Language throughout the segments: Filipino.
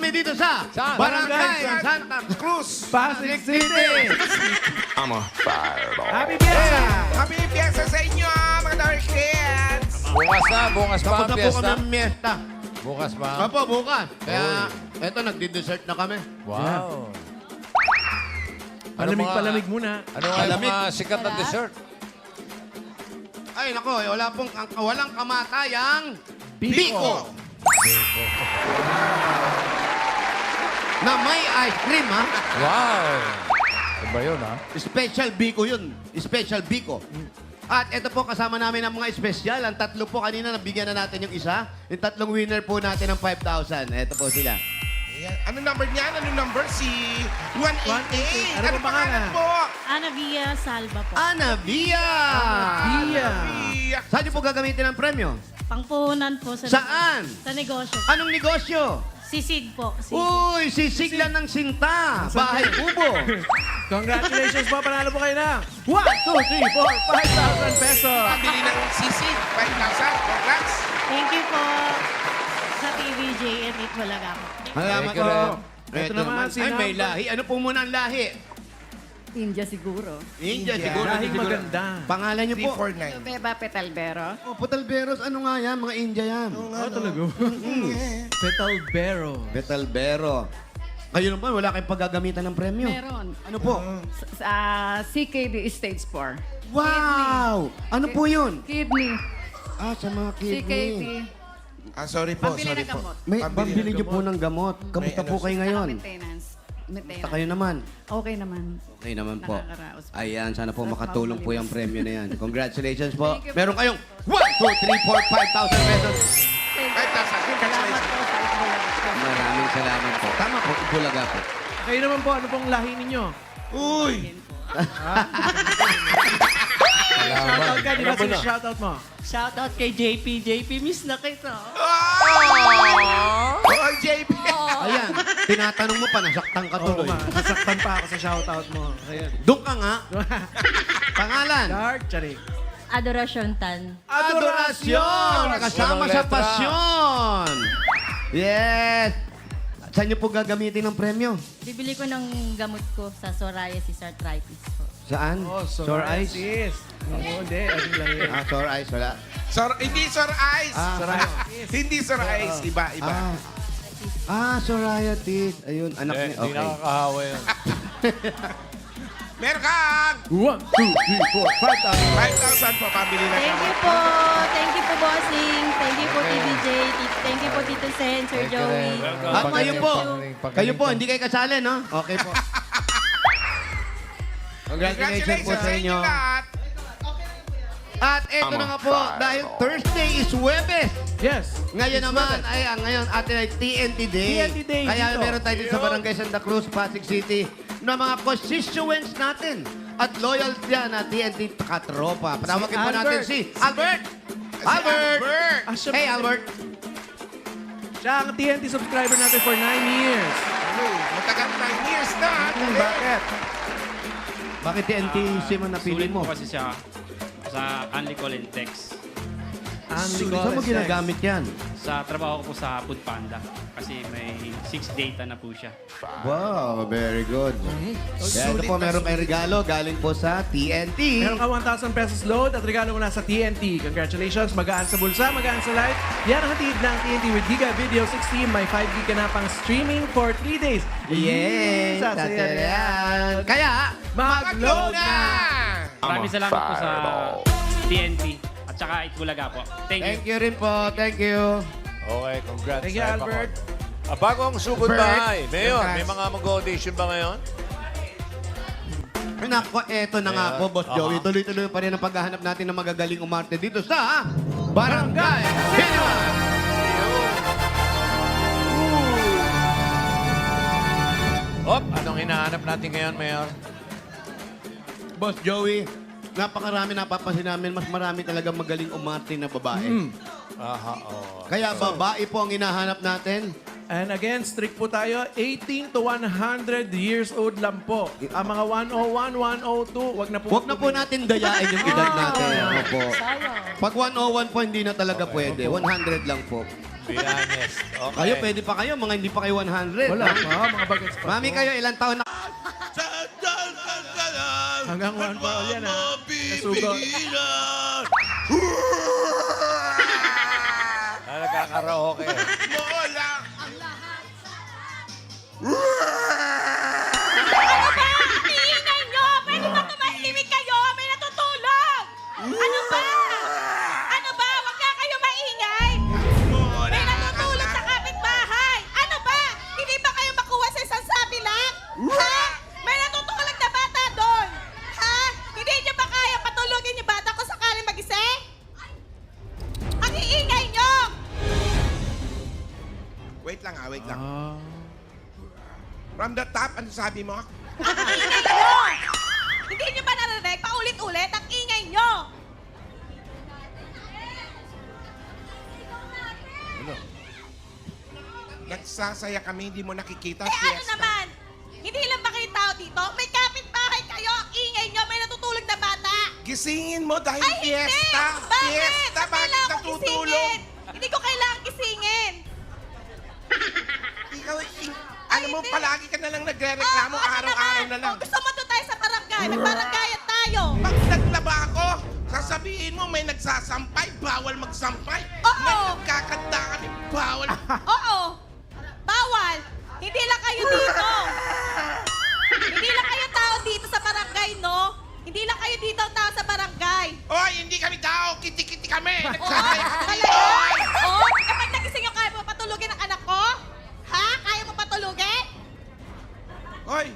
kami dito sa Saan? Barangay Barangay Santa Cruz, Pasig City. I'm a fireball. Happy Fiesta! Happy Fiesta sa inyo, mga Dark Kids! Bukas na, bukas pa Tapos ang na po fiesta. kami ng miesta. Bukas pa. Opo, bukas. Kaya, eto, nagdi-dessert na kami. Wow. Palamig muna. Ano nga yung Palamig. mga sikat na dessert? Ay, nako, walang kamatayang Biko. Na may ice cream, ha? Wow. Iba yun, ha? Special Biko yun. Special Biko. At ito po, kasama namin ang mga espesyal. Ang tatlo po kanina, nabigyan na natin yung isa. Yung tatlong winner po natin ng 5,000. Ito po sila. Ayan. Ano number niyan? Ano number? Si 188. 188. Ano pangalan? po? Ana Via Salva po. Ana Via! Via. Iya. Saan niyo po gagamitin ang premyo? Pangpuhunan po sa Saan? sa negosyo. Anong negosyo? Sisig po. Sisig. Uy, sisiglan ng sinta. Bahay kubo. Congratulations po, panalo po kayo na 1, 2, 3, 4, 5,000 pesos. Pabili ng sisig. 5,000. Congrats. Thank you po sa TVJ and Itbulaga po. Salamat Thank you, po. Ren. Ito naman, si Ay, may number- lahi. Ano po muna ang lahi? India siguro. India, siguro. Lahing siguro. maganda. Pangalan niyo po? 349. Beba Petalbero. Oh, Putalberos. Ano nga yan? Mga India yan. Oh, talaga. Petalbero. Betalbero. Kayo naman, wala kayong paggagamitan ng premyo. Meron. Ano po? Sa CKD Stage 4. Wow! Ano po yun? Kidney. Ah, sa mga CKD. kidney. Sorry po. Pambili Sorry ng po. gamot. May Pambili pambili ng niyo po ng gamot. Kamusta May po ano, kayo ngayon? Maintenance. Kamusta kayo naman? Okay naman. Okay naman po. Nakakaraos po. Ayan, sana po Sarap makatulong po maumalimos. yung premyo na yan. Congratulations po. Thank you po. Meron kayong 1, 2, 3, 4, 5,000 pesos. 5,000. Salamat po sa Itbulaga. Maraming salamat po. Tama po, Ibulaga po. Kayo naman po, ano pong lahi ninyo? Uy! Shoutout ka, di ba? Sige, shoutout mo. Shoutout kay JP. JP, miss na kita. Oh, JP! Ayan, tinatanong mo pa, nasaktan ka Oo, tuloy. nasaktan pa ako sa shoutout mo. Ayan. Doon ka nga. Pangalan? Dark, charing. Adoration Tan. Adorasyon! Kasama Walang sa letra. pasyon! Yes! Saan niyo po gagamitin ng premyo? Bibili ko ng gamot ko sa psoriasis arthritis po. Saan? Oh, Sore eyes? Yes. Oo, hindi. Ayun lang yun. Ah, sore eyes, wala. Hindi Sir Ice. Ah, Hindi Sir Ice. Iba, iba. psoriasis. Ayun, anak Hindi, niya. hindi Okay. nakakahawa yun. Meron kang 1, 2, 3, 4, 5,000. 5,000 po. Pabili ng Thank you gamot. po. Thank you po, Bossing. Thank you po, TVJ. Thank you po, Tito Sen, Sir Thank you, Joey. Ren. At kayo po, Pagaling kayo po, hindi kayo kasali, no? Okay po. Congratulations po sa inyo. lahat. At eto na nga po, dahil Thursday is Webes. Yes. Ngayon naman, ngayon atin ay TNT Day. TNT Day Kaya dito. meron tayo dito sa Barangay Santa Cruz, Pasig City, na mga constituents natin at loyal yan na TNT katropa. Patawagin po natin Albert. si Albert. Albert! Ah, siya Hey, ba? Albert. Siya ang TNT subscriber natin for 9 years. Matagal 9 years na. Bakit? Bakit TNT SIM ang napili Sulit mo? po kasi siya sa Only Call and Text. Saan mo ginagamit yan? Sa trabaho ko po sa Food Panda. Kasi may 6 data na po siya. Wow, very good. Kaya ito Sulit po, na meron kayong sulit. regalo galing po sa TNT. Meron ka 1,000 pesos load at regalo mula sa TNT. Congratulations, magaan sa bulsa, magaan sa life. Yan ang hatid ng TNT with Giga Video 16. May 5 gig ka na pang streaming for 3 days. Yes! Sasaya yan. Kaya, Mag-load na! Maraming salamat po sa TNT at saka Itbulaga po. Thank you. thank you rin po. Thank you. Okay, congrats. Thank you, Ay, Albert. Bako. Bagong sugod Albert. bahay. Mayor, may Congrats. mga mag-audition ba ngayon? Ay, Nako, eto na nga po, Boss Joey. Tuloy-tuloy pa rin ang paghahanap natin ng magagaling umarte dito sa Barangay Cinema! Hop, anong hinahanap natin ngayon, Mayor? Boss Joey, napakarami napapansin namin, mas marami talaga magaling umarte na babae. Aha, oh. Kaya babae po ang hinahanap natin. And again, strict po tayo. 18 to 100 years old lang po. Ang mga 101, 102, wag na po. Huwag na po natin dayain yung edad natin. Ano po. Pag 101 po, hindi na talaga pwede. 100 lang po. Be honest. Okay. Kayo, pwede pa kayo. Mga hindi pa kayo 100. Wala ha? pa, mga bagets pa. Mami, kayo, ilang taon na? Hanggang 1 pa yan, ha? Nasugot. Nagkakaraoke. Mola! Iingay nyo! Pwede ba tumahimik kayo? May natutulog! Ano ba? Ano ba? Huwag nga kayo maingay! Mola! May natutulog sa kapitbahay! Ano ba? Hindi ba kayo makuha sa isang sabi lang? Ha? May natutulog na bata doon! Ha? Hindi nyo ba kaya patulogin yung bata kung sakaling magising? Ang iingay nyo! Wait lang wait lang. From the top, ano sabi mo? Ang ingay nyo! Hindi nyo ba narinig? Paulit-ulit ang ingay nyo! Nagsasaya kami, hindi mo nakikita. Eh ano Fiesta. naman? Hindi lang ba kayo tao dito? May kapitbahay kayo! Ang ingay nyo! May natutulog na bata! Gisingin mo dahil Ay, hindi! fiesta. Bakit? Fiesta, bakit Kailangan ko natutulog? gisingin! Hindi ko kailangan gisingin! Ikaw, alam mo, hindi. palagi ka na lang nagre-reklamo, Oo, ano araw-araw naman? na lang. Kung gusto mo doon tayo sa barangay, magbaranggayan tayo! Pag naglaba ako, sasabihin mo may nagsasampay, bawal magsampay. Oo. May nagkakanta kami, bawal. Oo! Bawal! Hindi lang kayo dito! Hindi lang kayo tao dito sa barangay, no? Hindi lang kayo dito ang tao sa barangay! Oy, hindi kami tao, kiti-kiti kami. Oo! Nagsasaya kami. Talaga? Oo? Kapag nagising yung kaya mo patulugin ang anak ko? Ha? Kaya mo patulugin? Oy,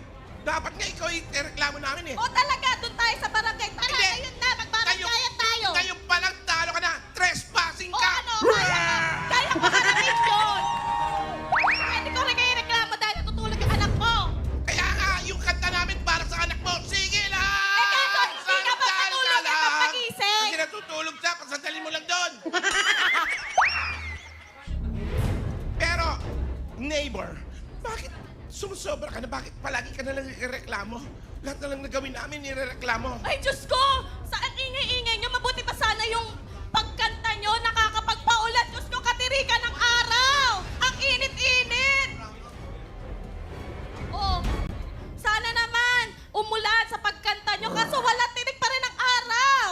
dapat nga ikaw i-reklamo namin eh. O talaga, doon tayo sa barangay. Tara, Hindi. ayun na, magbaranggayan tayo. Kayo palang talo ka na, trespassing O ka. ano, kaya mo. Kaya mo harapin yun. Pwede ko rin kayo reklamo dahil natutulog yung anak ko. Kaya nga, yung kanta namin para sa anak mo, sige lang! Eh, kaso hindi ka ba Sandal natulog lang. at pagising? Hindi natutulog siya, pasandalin mo lang doon. Pero, neighbor, bakit sumusobra ka na? Bakit palagi ka na lang reklamo? Lahat na lang nagawin namin, nirereklamo. Ay, Diyos ko! Saan ingay-ingay nyo? Mabuti pa sana yung pagkanta nyo nakakapagpaulan. Diyos ko, katirikan ng araw! Ang init-init! Oh, sana naman umulan sa pagkanta nyo kaso wala tirik pa rin ang araw!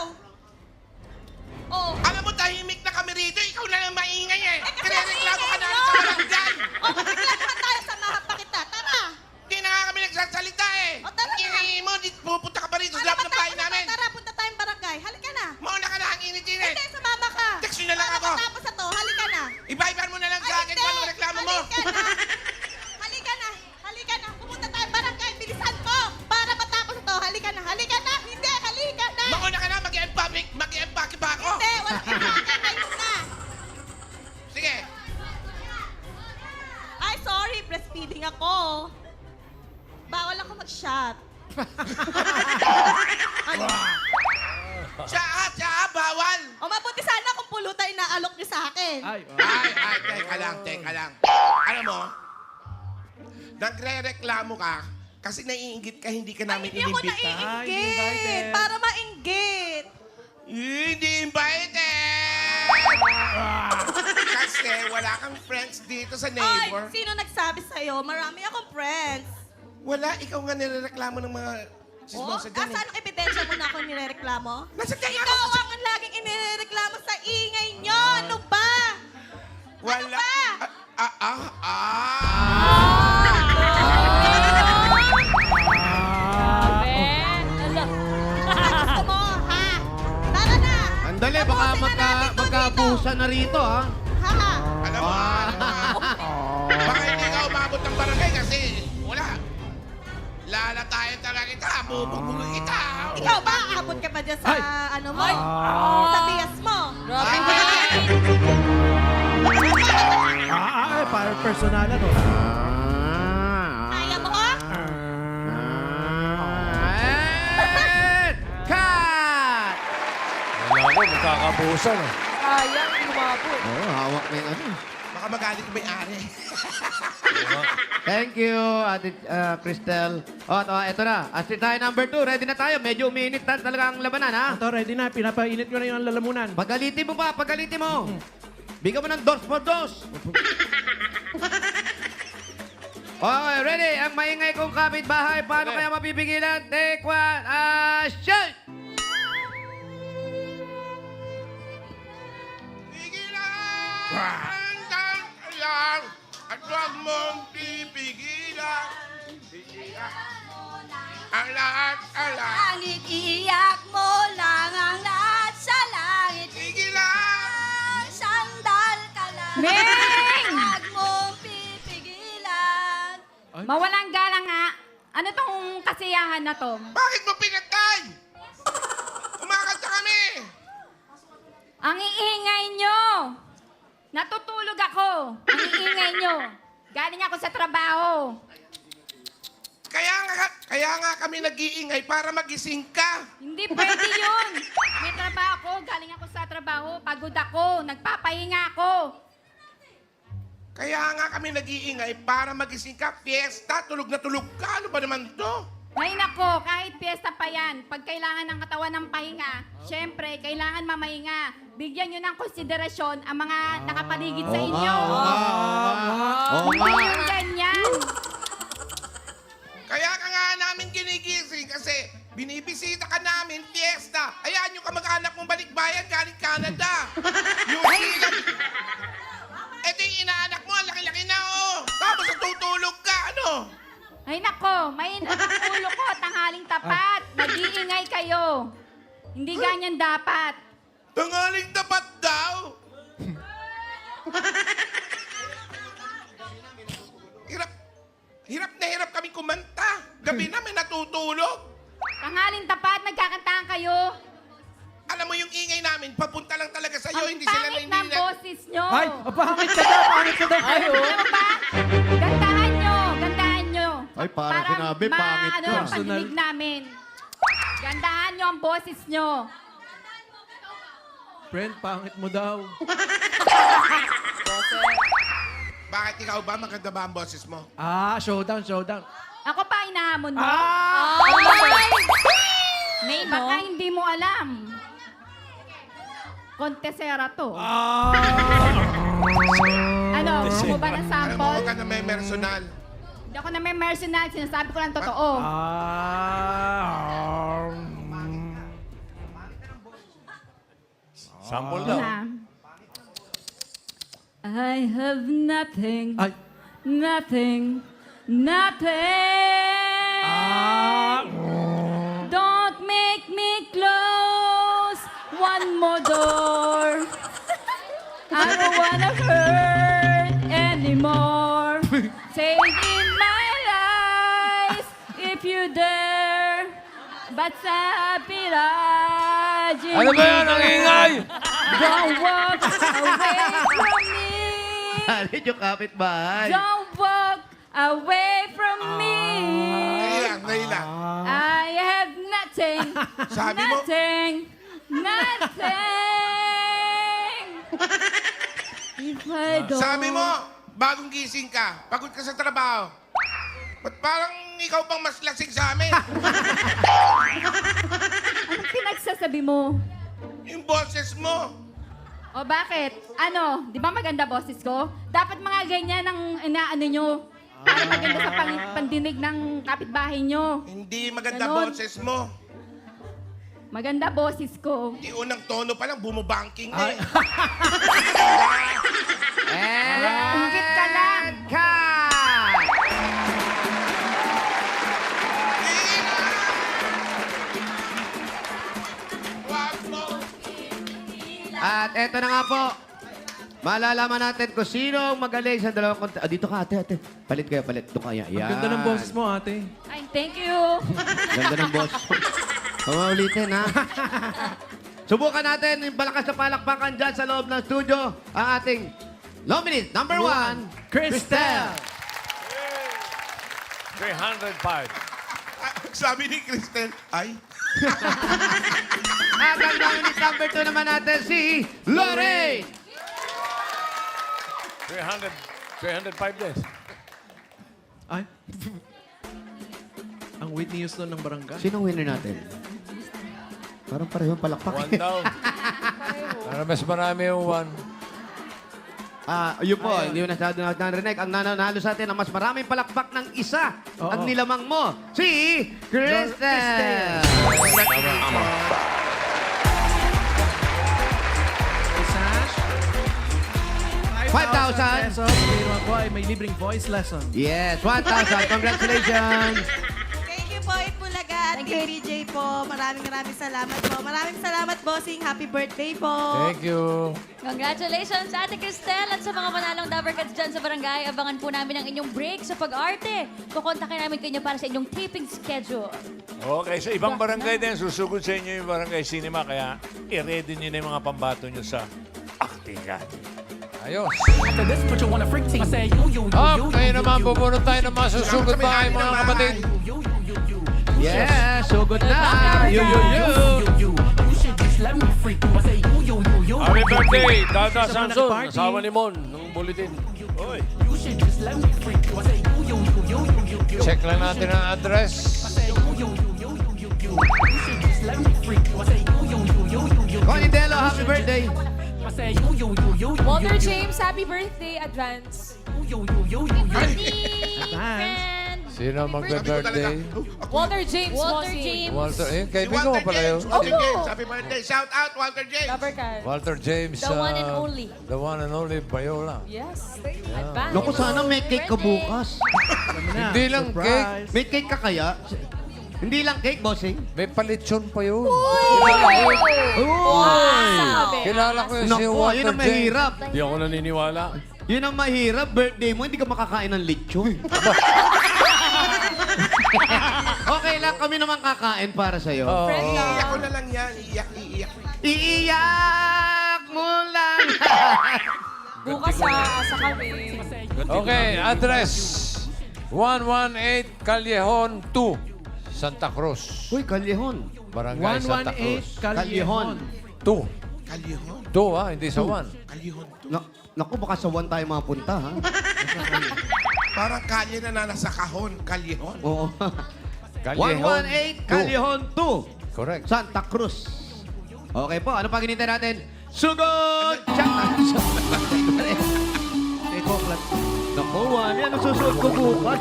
Oh, Alam mo, tahimik na kami rito. Ikaw na lang maingay eh. eh kasi ang Kirereklamo ka ingay namin nyo! sa barangay. Oh, magreklamo tayo, samahan pa kita. Tara! Hindi na nga kami nagsasalita eh. O, tara na. Ingay mo, pupunta ka pa rito sa Ano, loob ng bahay matapos na namin. tayo. Tara, punta tayong barangay. Halika na! Mauna ka na, ang init-init. Hindi, sumama ka! Text nyo na lang Para ako. matapos na to, halika na! Iba-iban mo na lang sa akin kung anong reklamo mo. Halika na! Halika na! Halika na! Pumunta tayo barangay! Bilisan mo! Para matapos ito! Halika na! Halika na! Hindi! Halika na! Mauna ka na, mag-i-empake ba ako? Hindi! Wala impake! Ngayon na! Sige. Ay, sorry! Breastfeeding ako! Bawal ako mag-shot. Ano? Siya, bawal. O mabuti sana kung pulutan inaalok niyo sa akin. Ay, Ay, teka lang. Alam mo, nagre-reklamo ka kasi naiingit ka, hindi ka Ay, namin hindi ako inimbita. Ay, hindi naiinggit! invited. Para mainggit! Hindi invited! Kasi wala kang friends dito sa Ay, neighbor. sino nagsabi sa'yo? Marami akong friends. Wala, ikaw nga nirereklamo ng mga chismosa dyan Asan ang ebidensya mo na ako nirereklamo? Nasa tenga Ikaw ko. ang laging inireklamo sa ingay nyo! Ano ba? Wala. Ano ba? Gusto mo, ha? Tara na! Andali, baka Tapusin na natin to magkaabusan na rito, ha? Ha? Alam mo, baka hindi ka umabot ng barangay kasi wala. Lalatayan talaga kita, bubugbugin kita. Ikaw ba? Abot ka ba dyan sa ano mo? Sa bias mo? para personalan, no? Kaya mo? And cut! Wala ko, magkakabusan. Oh, hawak na yung ano. Baka magalit yung may-ari. Thank you, Ate Cristel. Eto na. Astrid tayo number 2. Ready na tayo. Medyo umiinit talaga ang labanan, ha? Ito, ready na. Pinapainit ko na yung lalamunan. Pagalitin mo pa, pagalitin mo. Bigyan mo ng dos mo dos. Okay, ready? Ang maingay kong kapitbahay, paano kaya mapipigilan? Take one, shoot! Pigilan! Lang! At huwag mong pipigilan. Pigilan. Ang lahat. Langit, iyak mo lang ang lahat sa langit. Pigilan! Sandal ka lang. Ming! Huwag mong pipigilan. Mawalang galang nga. Ano tong kasiyahan na to? Bakit mo pinatay? Kumakanta kami! Ang iingay nyo! Natutulog ako! Ang iingay nyo! Galing ako sa trabaho. Kaya nga kami nag-iingay para magising ka. Hindi pwede yun. May trabaho ako. Galing ako sa trabaho. Pagod ako. Nagpapahinga ako. Kaya nga kami nag-iingay para magising ka. Fiesta, tulog na tulog ka. Ano ba naman to? Ay nako, kahit piyesta pa yan, pag kailangan ng katawan ng pahinga, syempre, kailangan mamahinga. Bigyan nyo ng konsiderasyon ang mga nakapaligid sa inyo. Oo Hindi nga. yung ganyan. Kaya ka nga namin ginigising kasi binibisita ka namin, fiesta. Ayan yung kamag-anak mong balikbayan galing Canada. Yung sigat. Ito yung inaanak mo, ang laki-laki na oh. Tapos natutulog ka, ano? Ay nako, may ulo ko, tanghaling tapat. Nag-iingay kayo. Hindi ganyan dapat. Tangaling tapat daw. Hirap kami kumanta. Gabi na may natutulog. Tanghaling tapat, nagkakantahan kayo. Alam mo yung ingay namin, papunta lang talaga sa'yo. Ang Hindi sila pangit na ng boses nyo. Ay, pangit ka daw kayo. Alam mo ba? Gandahan nyo, gandahan nyo. Ay, parang sinabi, pangit ano ka. ang pandinig namin. Gandahan nyo ang boses nyo. Friend, pangit mo daw. Bakit ikaw ba? Maganda ba ang boses mo? Showdown, showdown. Ako pa inahamon mo? May Baka hindi mo alam. Kontesera to. Ano, gusto mo ba ng Alam mo, sample? huwag ka na may personal. Hindi ako na may mercenal, sinasabi ko lang totoo. Sample daw. Na. I have nothing, Ay. nothing, nothing. Don't make me close one more door. I don't wanna hurt anymore. Take in my life if you dare. But sa piraji. Ano ba yan? Ang ingay! Don't walk away from me. Halit yung kapitbahay. Don't walk away from me. Naila. I have nothing. Sabi mo- nothing. Nothing. If I don't... Sabi mo, bagong gising ka, pagod ka sa trabaho. Ba't parang ikaw pang mas lasing sa amin? Anong pinagsasabi mo? Yung boses mo. O bakit? Ano? Di ba maganda boses ko? Dapat mga ganyan ang inaano nyo. Para maganda sa pandinig ng kapitbahay nyo. Hindi maganda Ganon. boses mo. Maganda boses ko. Di unang tono pa lang, bumubanking na eh. Ingit ka lang. Wag mo. At eto na nga po. Malalaman natin kung sino ang magaling sa dalawang dito ka, ate. Palit kayo, palit. Doon kaya. Ang ganda ng boses mo, ate. Ay, thank you. Ganda ng boss. Ulitin, ha? Subukan natin yung balakas na palakpakan dyan sa loob ng studio ang ating nominee, number one, Cristel. 305. Sabi ni Kristen, ay, At ang nominee number two naman natin si Lorraine. 305 din. Ay. Ang Whitney Houston ng barangay. Sino winner natin? Parang parehong palakpak. One down. Para mas marami yung one. Yun po, hindi mo nasyado narinig. Ang nananalo sa atin ang mas maraming palakpak ng isa. Oo. Ang nilamang mo, si Kristen. Sash. 5,000 pesos. May naman po ay may libreng voice lesson. Yes, 1,000. Congratulations. Thank you po, Itbulaga at Team BJ po. Maraming salamat po. Maraming salamat, bossing. Happy birthday po. Thank you. Congratulations, Ate Cristel, at sa mga manalong Dabarkads dyan sa barangay. Abangan po namin ang inyong break sa pag-arte. Kukontakin namin kayo para sa inyong taping schedule. Okay, sa ibang barangay din, susugod sa inyo yung barangay cinema. Kaya i-ready nyo na yung mga pambato nyo sa aktingan. Ayos. Ngayon naman, bubunod tayo ng mga susugod pa ay mga kapatid. Yes, sugod na. Happy birthday, Dada Sa mga Sanson, nag-party. asawa ni Mon, ng bulletin. Oy. Check lang natin ang address. Conidelo, happy birthday. Walter James, happy birthday, advance. Friend! Sino Sabi ko talaga, magbe-birthday? Walter James, Walter bossing. James. Walter, eh, Si kaibigan mo Walter pala yun. James. Walter Opo. James, happy birthday. Shout out, Walter James. Dabarkad. Walter James. The one and only. The one and only Bayola. Yes. Advance. Naku, sana may cake ka bukas. Hindi lang Surprise. May cake ka kaya? Hindi lang cake, bossing. May palitsyon pa yun. Sabi. Kilala ko yun si Naku, yun Walter ang James. mahirap. Hindi ako naniniwala. Yun ang mahirap. Birthday mo, hindi ka makakain ng lechon. Okay lang, kami naman kakain para sa'yo. Oo. Iiyak ko na lang yan. Iiyak. Iiyak mo lang. Bukas sa kami. Okay, address. 118 Callejon 2, Santa Cruz. Uy, Callejon. Barangay Santa 118 Cruz. Callejon. 2. Kalihon. 2 ha, hindi sa 1. Kalihon to. Naku, baka sa one tayo mapunta, ha? Parang kalye na nasa kahon. Kalihon. Oo. Callejon 118 Callejon 2, Correct. Santa Cruz. Okay po, ano pa ginintay natin? Sugod! Shot! Kay Koklat. Naku, Wally, ano susunod ko bukas?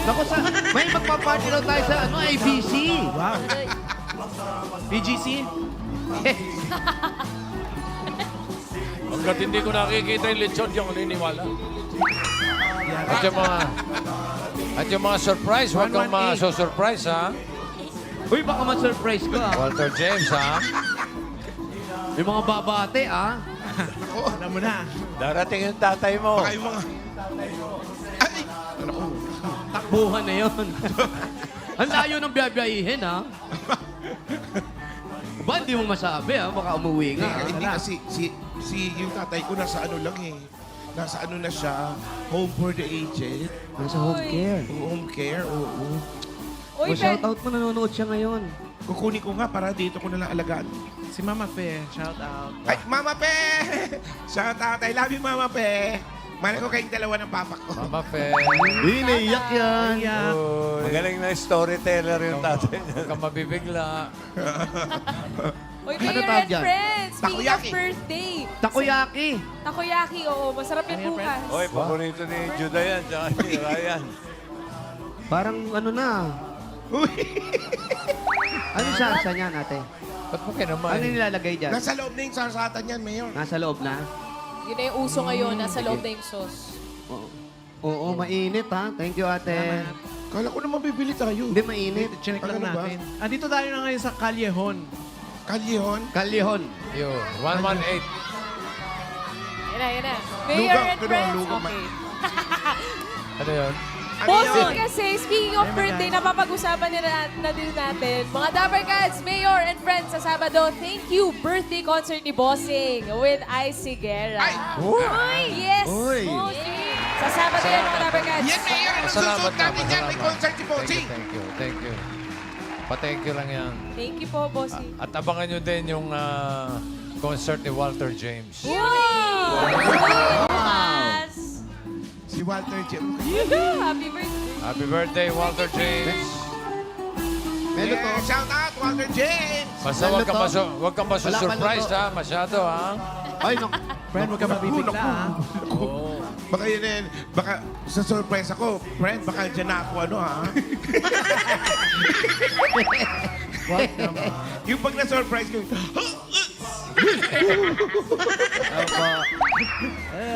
Naku, may magpa-party daw tayo sa ABC. Wow. PGC? Hanggat hindi ko nakikita yung lechon, di ako naniniwala. At yung mga surprise, huwag kang 118. ma-surprise ha. Uy, baka ma-surprise ka. Walter James ha. May mga babate, ah. Alam mo na. Darating yung tatay mo. Baka yung mga... Ay! Takbuhan na yun. Ang layo ng biyabiyahin, ha? Ba, hindi mo masabi, ha? Baka umuwi Hindi, nga. hindi kasi si yung tatay ko nasa ano lang eh. Nasa ano na siya, home for the aged. Nasa home care. Home care, oo. Uy, O, shoutout mo, nanonood siya ngayon. Kukunin ko nga para dito ko na lang alagaan. Si Mama Fe, shout out. Ay, Mama Pe! Shout out. I love you, Mama Pe. Mahal ko kayong dalawa ng papa ko. Mama Fe. Iniiyak yan. Yeah. Magaling na storyteller yung tatay niya. Huwag kang mabibigla. Uy, Ano Mayor tawag and dyan? friends, speaking of Takoyaki. birthday, Takoyaki. takoyaki, oo, masarap yan Ano yan, bukas. Oy, paborito ni Judah yan, tsaka ni Ryan. Parang ano na. Ano sarsa niyan, ate? Ba't mo kinamay? Ano nilalagay dyan? Nasa loob na yung sarsatan yan, Mayor. Nasa loob na? Yun na yung uso ngayon, nasa loob na yung sauce. Oo, mainit, ha? Thank you, ate. Kala ko naman bibili tayo. Hindi mainit. Chinek lang Ano ba? natin. Andito tayo na ngayon sa Callejon. Kalihon. Callejon. Yun, 118. Yan na. Mayor and Lugaw, friends, lugaw, okay. Ano yun? Bossing kasi, speaking of birthday, napapag-usapan na din natin. Mga Dabarkads, Mayor and friends, sa Sabado, thank you, birthday concert ni Bossing with Icy Guerra. Ay! Uy! Yes! Uy. Bossing! Sa Sabado yan, mga Dabarkads. Yan, Mayor. Ang susunod natin yan. May concert si Bossing. Thank you. Pa-thank you lang yan. Thank you po, Bossing. At abangan nyo din yung concert ni Walter James. Wow! Bukas! Si Walter Jim. Happy birthday! Happy birthday, Walter James. Melo to. Yeah, shout out, Walter James. Basta huwag kang masu-surprise Wala pa ha, masyado ha. Ay, naku. Friend, huwag ka mabibigla, ha? Baka yun eh, baka sa surprise ako, friend, baka dyan na ako ano ha. What naman? Yung pag na-surprise ko, Opo.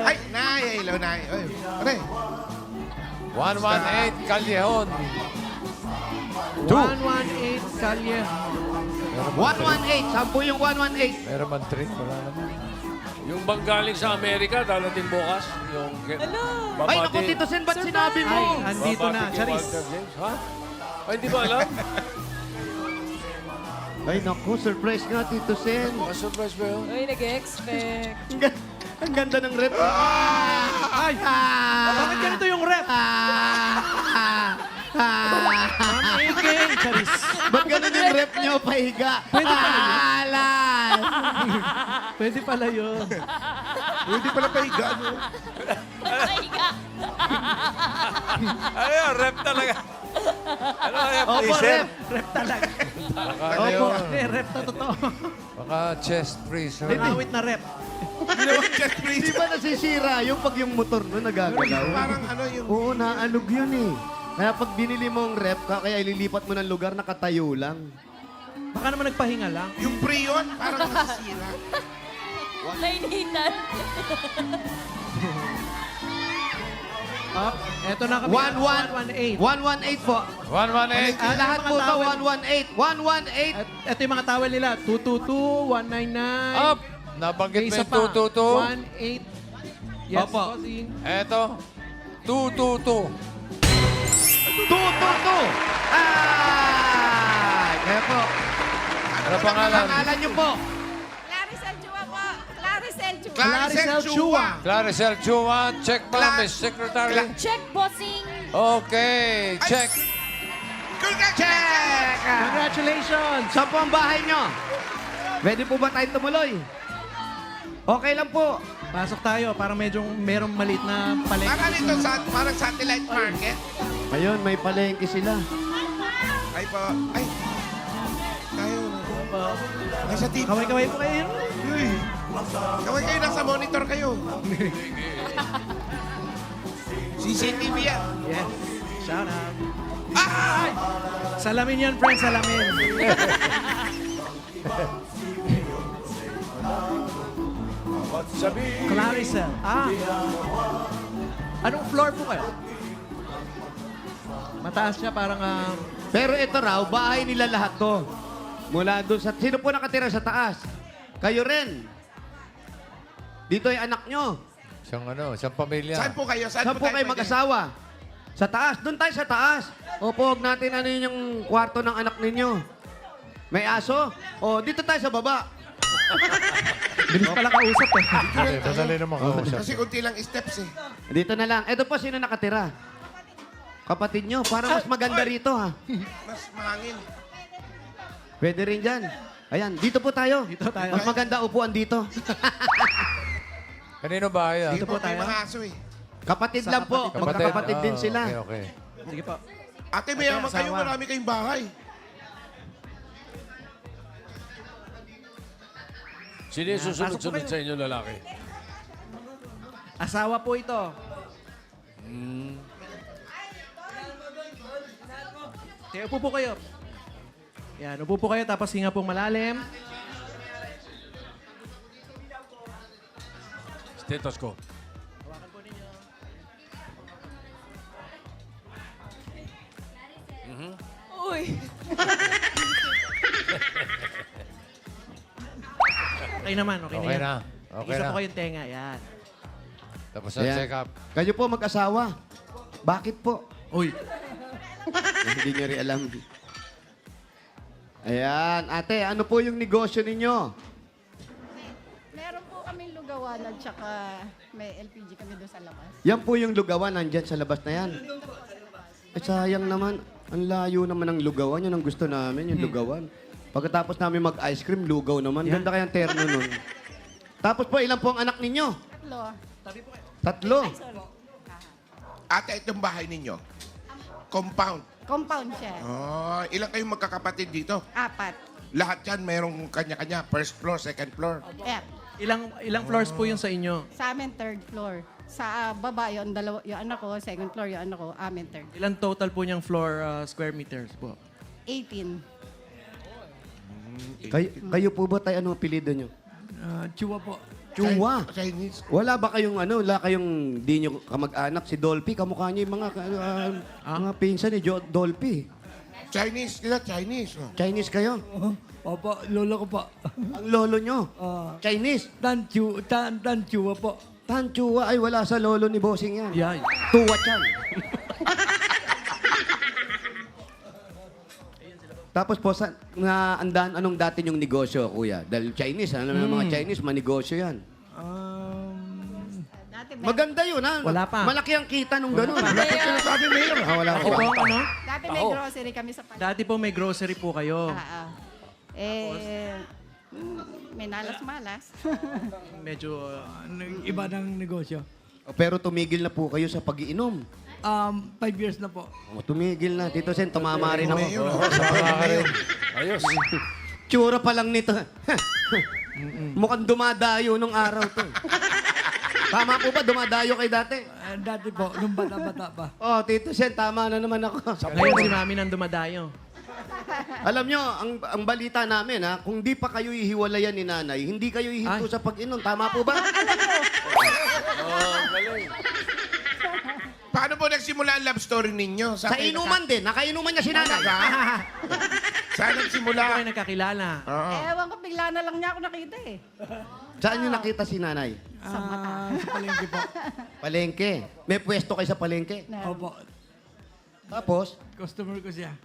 ay, nay, ilaw, nay. Ay, pare. 118 Callejon. 118 Kalye. 118. Sampu yung 118. Meron man trick? Wala naman. Yung bang galing sa Amerika, dalating bukas. Yung Ay, naku, Tito Sen, ba't sinabi mo? Ay, andito na. Charis. Ha? Ay, hindi ba alam? Ay, naku, surprise nga, Tito Sen. Surprise ba yun? Uy, nag-expect. Ang ganda ng rep. Ay! Bakit ganito yung rep? Ma'am Eking, Charis. Ba't ganun yung rep nyo, pahiga? Pwede pala yun. Alas! Pwede pala yun. Hindi pala pahiga, no? Nakahiga. Ayun, rep talaga. Ano kaya, Opo, freezer? rep. Rep talaga. Baka Opo, yun. rep na totoo. Baka chest freezer. Awit na rep. Just please. Di ba nasisira yung pag yung motor mo nagagalaw? Parang ano yung... Oo, naalog yun eh. Kaya pag binili mong rep, kaya ililipat mo ng lugar, nakatayo lang. Baka naman nagpahinga lang. Yung pre-on, parang nasisira. Nainitan. Up. Eto na kami. 118. 118 po. 118. Lahat po to, 118. 118. At eto yung mga towel nila. 222, 199. Up! Nabanggit mo Isa yung pa. 222. 18. Yes, Opo. bossing. Eto, 222. 222. Ay! Kaya po. Ano pangalan? Pangalan nyo po. Claricel Chua po. Claricel Chua. Claricel Chua. Claricel Chua. Check ba, Miss Secretary? Check, bossing. Okay, check. Check! Congratulations. Saan po ang bahay nyo? Pwede po ba tayo tumuloy? Okay lang po. Pasok tayo. Parang medyo merong maliit na palengke. Parang ito, parang satellite market. Ayun, may palengke sila. Ay po, ay. Tayo. Nasa TV. Kaway-kaway po kayo. Kaway kayo, nasa monitor kayo. CCTV yan. Yes. Shout out. Ay! Salamin yan, friends. Salamin. Claricel. Anong floor po kayo? Mataas siya, parang... Pero ito raw, bahay nila lahat to. Mula doon sa... Sino po nakatira sa taas? Kayo rin. Dito ay anak nyo. Isang pamilya. Saan po kayo? Saan po kayo pwede? mag-asawa? Sa taas. Doon tayo sa taas. Opo, huwag natin ano yun yung kwarto ng anak ninyo. May aso? O, dito tayo sa baba. Bilis pala kausap eh. Okay, madali naman kausap. Kasi kunti lang steps eh. Dito na lang. Ito po, sino nakatira? Kapatid nyo. Parang mas maganda rito, ha? Mas mahangin. Pwede rin dyan. Ayan, dito po tayo. Dito tayo. Mas maganda upuan dito. Kanino ba yan? Dito po May tayo. mga aso eh. Kapatid Sa lang po. kapatid. Magkakapatid din sila. Okay, okay. Sige po. Ate, mayaman kayo, asawa. marami kayong bahay. Sino yung susunod-sunod susunod sa inyo lalaki? Asawa po ito. Kaya upo po kayo. Yan, upo po kayo tapos hinga pong malalim. Stethoscope. Uy. Okay naman, okay, Okay yan. na. Okay Isa na. po kayong tenga, yan. Tapos ang Ayan. check up. Kayo po mag-asawa. Bakit po? Uy, Hindi nyo rin alam. Ayan. Ate, ano po yung negosyo ninyo? Meron po kaming lugawan at saka may LPG kami doon sa labas. Yan po yung lugawan. Nandyan sa labas na yan. Eh, sayang naman. Ang layo naman ng lugawan. Yun ang gusto namin, yung lugawan. Pagkatapos namin mag-ice cream, lugaw naman. Yan. Ganda kayang terno nun. Tapos po, ilan po ang anak ninyo? Tatlo. 3. Ate, itong bahay ninyo. Compound. Compound siya. Oh, ilang kayong magkakapatid dito? 4. Lahat yan mayroong kanya-kanya. First floor, second floor. Ayan. Ilang floors po yun sa inyo? Sa amin, third floor. Sa baba, yung anak ko, second floor, yung anak ko, amin third. Ilang total po niyang floor square meters po? 18. Kayo po ba tayo, anong apelido nyo? Chua po. Chua. Chinese. Wala ba kayong wala kayong di nyo kamag-anak si Dolphy? Kamukha niyo yung mga pinsan ni Dolphy. Chinese, sila Chinese. Oh. Chinese kayo? Opo, lolo ko po. Ang lolo nyo? Chinese? Tan Chua po. Tan Chua, ay wala sa lolo ni Bossing yan. Yeah. Tuwa yan. Tapos po, anong dati yung negosyo, kuya? Dahil Chinese, alam mo mga Chinese, manegosyo yan. Dati, Maganda yun, ha? Wala pa. Malaki ang kita nung gano'n. Wala Wala pa. po, ano? dati may grocery kami sa Pasay. Dati po may grocery po kayo. May nalas-malas. Medyo... Iba ng negosyo. Pero tumigil na po kayo sa pag-iinom. 5 years na po. Tumigil na. Tito Sen, tumama rin ako. Ayos. Tsura pa lang nito. Mukhang dumadayo nung araw to. Tama po ba? Dumadayo kay dati? Dati po, nung bata-bata pa. Oh, Tito Sen, tama na naman ako. Ngayon si Mami nang dumadayo. Alam nyo, ang balita namin, ha, kung di pa kayo ihiwalayan ni nanay, hindi kayo ihinto sa pag-inom. Tama po ba? Paano po nagsimula ang love story ninyo? Sa inuman din. Nakainuman niya si nanay. Saan nagsimula? Kayo nakakilala. Ewan ko, bigla na lang niya ako nakita eh. Saan niyo nakita si nanay? Sa mata. Sa palengke po. Palengke. May pwesto kayo sa palengke. Opo, Tapos? customer ko siya.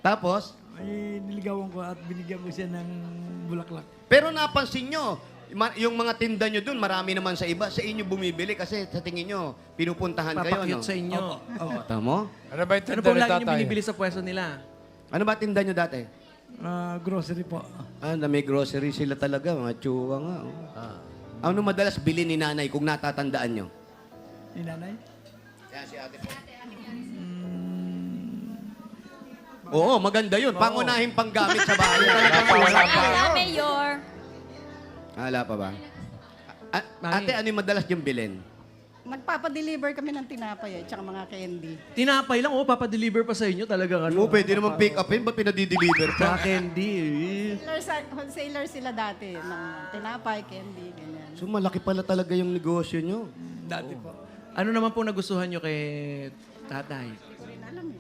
Tapos? Ay, niligawan ko at binigyan ko siya ng bulaklak. Pero napansin nyo, yung mga tinda nyo dun, marami naman sa iba. Sa inyo bumibili kasi sa tingin nyo, pinupuntahan kayo, no? Papakyut sa inyo. Tamo? Ano ba yung Ano tinda po ni lagi niyo tatay? binibili sa pwesto nila? Ano ba tinda nyo dati? Grocery po. Na may grocery sila talaga, mga tsuwa nga. Ano madalas bili ni nanay kung natatandaan nyo? Ni nanay? Oo, maganda yun. Pangunahing panggamit sa bahay. Wala, Mayor. Wala pa ba? Ate, ano yung madalas yung bilhin? Nagpapadeliver kami ng tinapay at saka mga candy. Tinapay lang, papadeliver pa sa inyo talaga. Oo, pwede naman pick upin. Ba't pinadideliver Sa pa? candy. Wholesaler sila dati ng tinapay, candy, ganyan. So, malaki pala talaga yung negosyo nyo. Dati po. Ano naman po nagustuhan nyo kay tatay?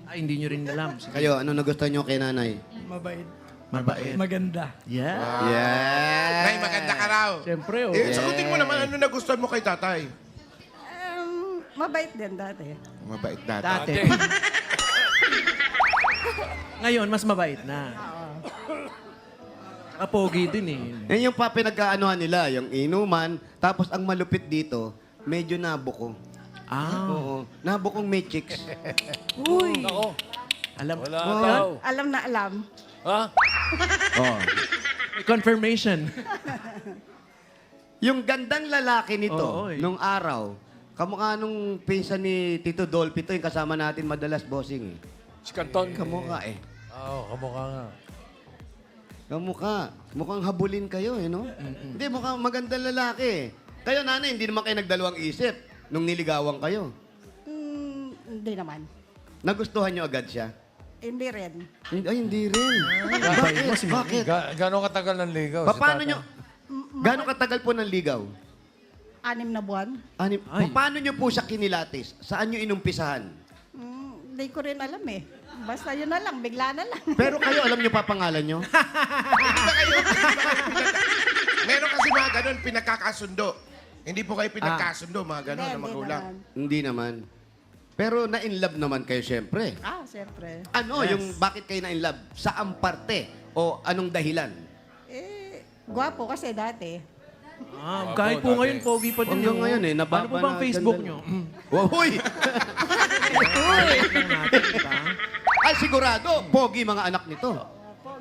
Ay, hindi nyo rin alam. Sige. Kayo, ano nagustuhan nyo kay nanay? Mabait. Mabait. Maganda. Yeah. Yeah! Nay, maganda ka raw. Siyempre, Sagutin mo naman, ano nagustuhan mo kay tatay? Mabait din dati. Mabait dati. Dati. Ngayon, mas mabait na. Kapogi din eh. Yan yung pinagkaanohan nila, yung inuman. Tapos ang malupit dito, medyo nabuko. Oo. Nabukong may chicks. Uy! Alam. Wala daw. Alam na alam. Ha? Oh. Confirmation. Yung gandang lalaki nito, Oo, eh. nung araw, kamukha nung pinsan ni Tito Dolphy to, yung kasama natin madalas, bossing eh. Si Canton. Kamukha eh. Oo, kamukha nga. Kamukha. Mukhang habulin kayo eh, no? Hindi, mukhang magandang lalaki eh. Kayo, nanay, hindi naman kayo nagdalawang isip nung niligawan kayo. Hindi naman. Nagustuhan nyo agad siya? Hindi rin. Ay, hindi rin. Bakit? Bakit? Gano'ng katagal ng ligaw? si Paano tatay? nyo? Gano'ng katagal po ng ligaw? 6 na buwan. Ani, paano nyo po siya kinilatis? Saan nyo inumpisahan? Hindi ko rin alam eh. Basta yun na lang, bigla na lang. Pero kayo, alam nyo pa pangalan nyo? Meron kasi mga ganun, pinagkakasundo. Hindi po kayo pinagkasundo, mga ganun na magulang. Hindi naman. Pero na-in-love naman kayo, syempre. Siyempre. Ano, yung bakit kayo na-in-love? Saang parte? O anong dahilan? Gwapo kasi dati. Kahit po ngayon, pogi pa din. Hanggang ngayon eh, Ano nababa po bang na Facebook ganda nyo? Wow, huy! Ay, sigurado, pogi mga anak nito.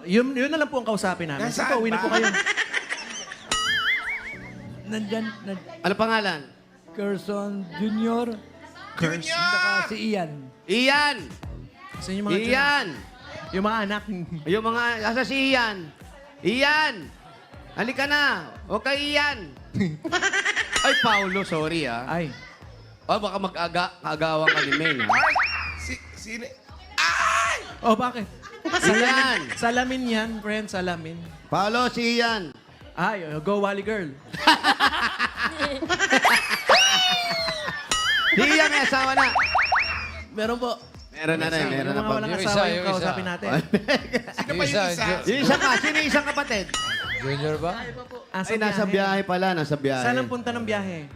Yun na lang po ang kausapin namin. Sige Nasaan po, uwi na ba? po kayo. Nandyan, Ano pangalan? Gerson Junior. Junior! Saka si Ian. Ian! Saan yung mga Ian! Yung mga anak. Yung mga, asa si Ian? Ian! Halika na! Okay, Ian! Ay, Paulo, sorry ah. Ay. Oh, baka mag-agawan ka ni Mel, ha? Sino? Ay! Oh, bakit? Ian! Salamin yan, friend. Salamin. Paulo, si Ian. Ay, go Wally girl. Si Ian, may asawa na. Meron po. Meron na rin, meron Yung na mga po. walang Yung asawa isa, yung yung isa. kausapin natin. Sino pa yung isa? Yung isa pa, sino yung isang kapatid? Junior ba? Ay, nasa biyahe pala, nasa biyahe. Saan ang punta ng biyahe?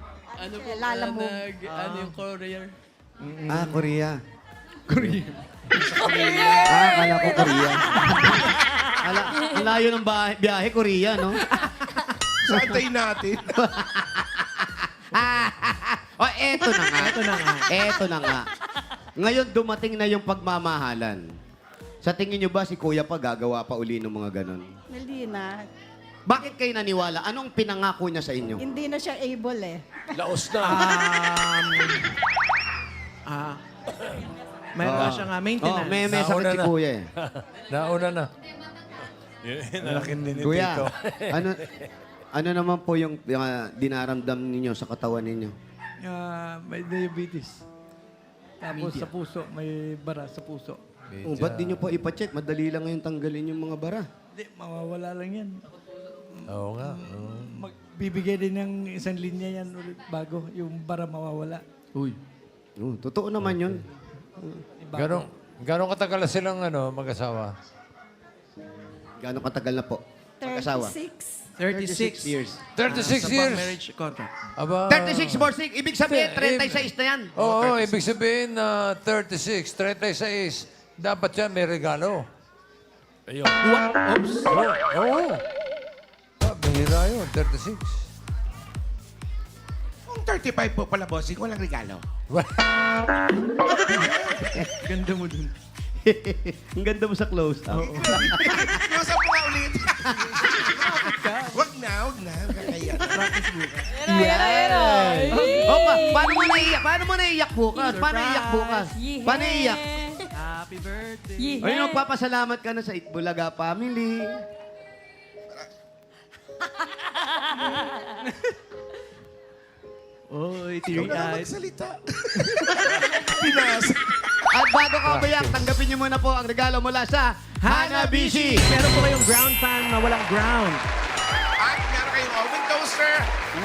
Lalamove. yung courier? Ah, Korea. Korea. Ah, akala ko Korea. Ang layo ng biyahe, Korea, no? Saan tayo natin? Oh, eto na nga. Ito na nga. Eto na nga. Ngayon, dumating na yung pagmamahalan. Sa tingin nyo ba si Kuya pa gagawa pa uli ng mga ganon? Hindi na. Bakit kayo naniwala? Anong pinangako niya sa inyo? Hindi na siya able eh. Laos na. Mayroon na siyang maintenance. Oh, may sakit Nauna si na. Kuya eh. Nauna na. Nalaking din Kuya, dito. ano naman po yung dinaramdam ninyo sa katawan ninyo? May diabetes. Tapos sa puso, may bara sa puso. Oh, ba't di nyo po ipacheck? Madali lang ngayon tanggalin yung mga bara. Hindi, mawawala lang yan. Oo nga. Magbibigay din ng isang linya yan ulit bago yung bara mawawala. Uy. Oh, totoo naman yun. Gano'ng katagal na silang mag-asawa? Gano'ng katagal na po? Mag-asawa? 36 years. 36 sa years? marriage contract. Aba. 36 more 6. Ibig sabihin, 36 na yan. Oo, ibig sabihin na 36, 36. Dapat yan may regalo. Ayun. Oops. Oo. Bihira yun, 36. Kung 35 po pala, bossing, walang regalo. Ganda mo dun. Ang ganda mo sa close up. Close up mo nga ulit. Wag na. Kakaya. Opa, paano mo naiyak bukas? Paano iyak bukas? Paano iyak? Happy birthday. Yeah. Ay, nagpapasalamat ka na sa Itbulaga family. Oy, Ikaw teary na lang eyes. magsalita. Pinas. At bago ka umayak, tanggapin niyo muna po ang regalo mula sa Hanabishi. Meron po kayong ground fan na walang ground. At meron kayong oven toaster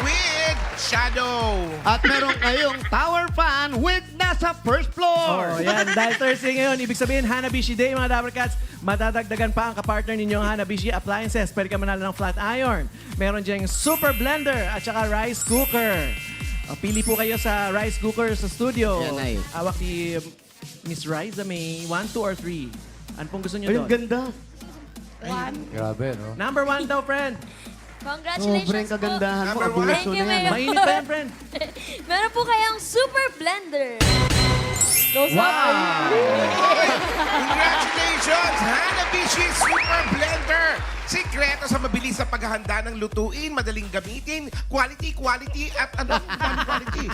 with shadow. At meron kayong tower fan with nasa first floor. Oh, yan. Dahil Thursday ngayon, ibig sabihin, Hanabishi Day, mga Dabber Cats. Madadagdagan pa ang kapartner ninyong Hanabishi Appliances. Pwede ka manalo ng flat iron. Meron diyang super blender at saka rice cooker. Pili po kayo sa rice cooker sa studio. Yan ay. Awak ni Miss Riza may 1, 2, or 3. Ano pong gusto niyo Ay, doon? ang ganda. Grabe, no? Number 1 daw, friend. Congratulations Sobrang kagandahan mo. Number one. Abuso Thank you, na yan. Mayor. Mainit pa yan, friend. Meron po kayang super blender. Wow! Congratulations, Hanabishi Super Blender! Sikreto sa mabilis sa paghahanda ng lutuin, madaling gamitin, quality, at quality.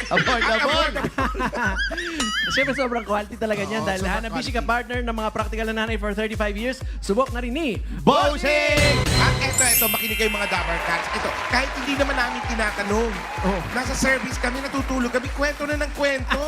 Affordable. Siyempre, sobrang quality talaga niyan dahil sobrang Hanabishi quality. ka partner ng mga practical na nanay for 35 years. Subok na rin ni Bossing! At eto, makinig kayo mga Dabber Cats. Ito, kahit hindi naman namin tinatanong, nasa service kami, natutulog kami, kwento na ng kwento.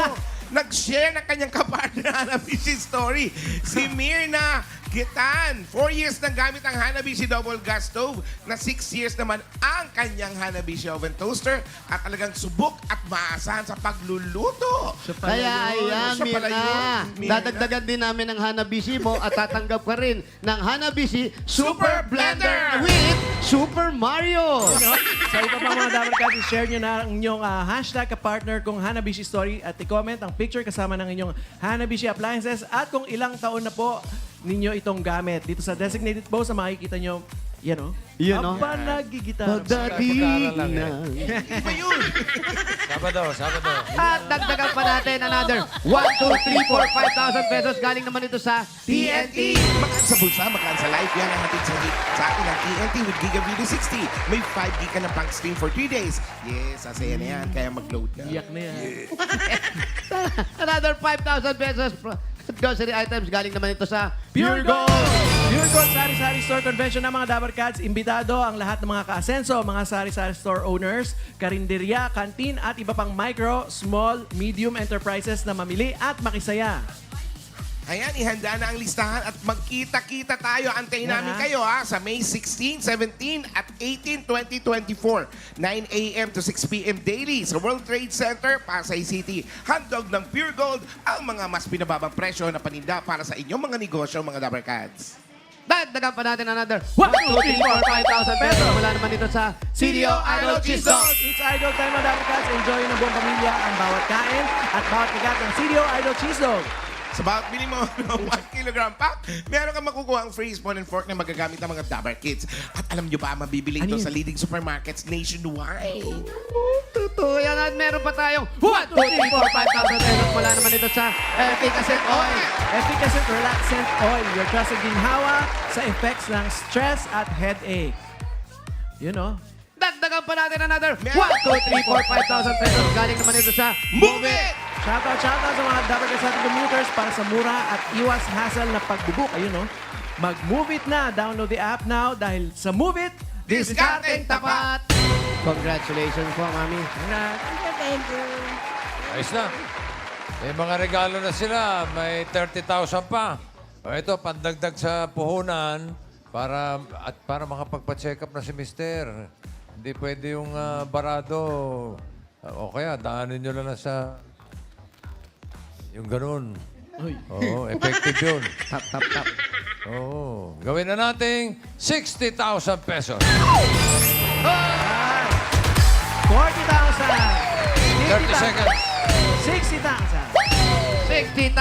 Nag-share ng kanyang kapartner Hanabishi story. Si Mirna Gitan. 4 years nang gamit ang Hanabishi double gas stove na 6 years naman ang kanyang Hanabishi oven toaster at talagang subok at maasahan sa pagluluto. Kaya ayan, Siya pala Mirna. yun. Mirna. Dadagdagan din namin ang Hanabishi mo at tatanggap ka rin ng Hanabishi Super Blender with Super Mario. No? Sa iba pa mga Dabber Cats, share nyo na ang inyong hashtag ka-partner kong Hanabishi Story at i-comment ang picture kasama ng inyong Hanabishi Appliances at kung ilang taon na po ninyo itong gamit. Dito sa designated post na makikita nyo, yan o. Yan, o. Aba, nagigitar. Pagdating Pagkakaroon lang, na. Iba yun. Sabado. At dagdagan pa natin another 1, 2, 3, 4, 5,000 pesos. Galing naman ito sa TNT. Makaan sa bulsa, makaan sa live. Yan ang hatid sa akin ng TNT with Giga Video 60. May 5 gig ka ng pang stream for 3 days. Yes, asaya na yan. Kaya mag-load ka. Iyak na yan. Another 5,000 pesos. Grocery items. Galing naman ito sa Pure Gold. Pure Gold Sari-Sari Store Convention ng mga Dabber Cats. Imbitado ang lahat ng mga kaasenso, mga sari-sari store owners, karinderya, kantin at iba pang micro, small, medium enterprises na mamili at makisaya. Ayan, ihanda na ang listahan at magkita-kita tayo. Antayin namin kayo sa May 16, 17 at 18, 2024. 9 a.m. to 6 p.m. daily sa World Trade Center, Pasay City. Handog ng Pure Gold ang mga mas pinababang presyo na paninda para sa inyong mga negosyo, mga Dabber Cats. Dagdagan pa natin another 1, 1, 2, 3, 4, 5,000 pesos. Mula naman dito sa CDO Idol Cheese Dog. It's Idol time mga Dabber Cats. Enjoy ng buong pamilya ang bawat kain at bawat kagat ng CDO Idol Cheese Dog. Sa bawat bili mo ng 1 kilogram pack, meron kang makukuha ang free spoon and fork na magagamit ng mga Dabber Kids. At alam nyo ba, mabibili ito Ano yun? sa leading supermarkets nationwide. Totoo yan. At meron pa tayong 1, 2, 3, 4, 5,000 pesos. Mula naman dito sa Efficacent Oil. Efficacent Relaxant Oil, your trusted ginhawa sa effects ng stress at headache. You know? Dagdagan pa natin another 1, 2, Meron. 3, 4, 5,000 pesos. Galing naman dito sa Move it! Shoutout sa mga Dabber Cats natin commuters para sa mura at iwas hassle na pagbubook. Ayun, no? Mag-Move It na. Download the app now dahil sa Move It, Discarding tapat! Congratulations po, Mami. Thank you. Ayos na. May mga regalo na sila. May 30,000 pa. O ito, pandagdag sa puhunan para makapagpa-check up na si Mister. Hindi pwede yung barado. O kaya, daanin nyo lang na sa... Yung ganun. Oo, effective yun. Tap, tap, tap. Oo. Gawin na nating 60,000 pesos. 40,000. 30 seconds. 60,000. 60,000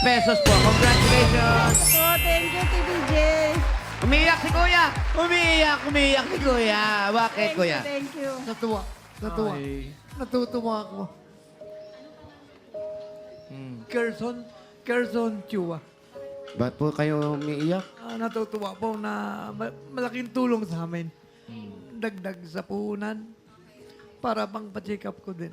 pesos po. Congratulations. Oh, thank you, TVJ. Umiiyak si Kuya. Umiiyak si Kuya. Bakit, Kuya? Thank you. Natuwa. Natutuwa ako. Kerson Chua. Ba't po kayo umiiyak? Natutuwa po na malaking tulong sa amin. Dagdag sa puhunan para pang pa-check up ko din.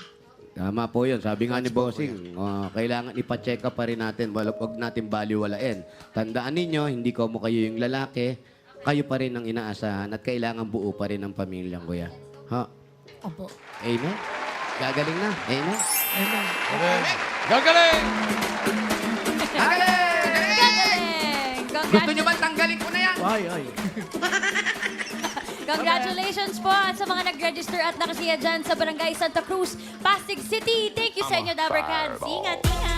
Tama po yun. Sabi nga ni Bossing, kailangan ipa-check up pa rin natin. Huwag natin baliwalain. Tandaan ninyo, hindi ko mo kayo yung lalaki. Kayo pa rin ang inaasahan at kailangan buo pa rin ang pamilyang kuya. Ha? Opo. Amen? Gagaling na. Amen? Amen. Gagaling! Galing! Gusto nyo ba tanggalin ko na yan? Ay. Congratulations po at sa mga nag-register at nakasiya dyan sa Barangay Santa Cruz, Pasig City. Thank you sa inyo, Dabber Cats. Ingat, ingat!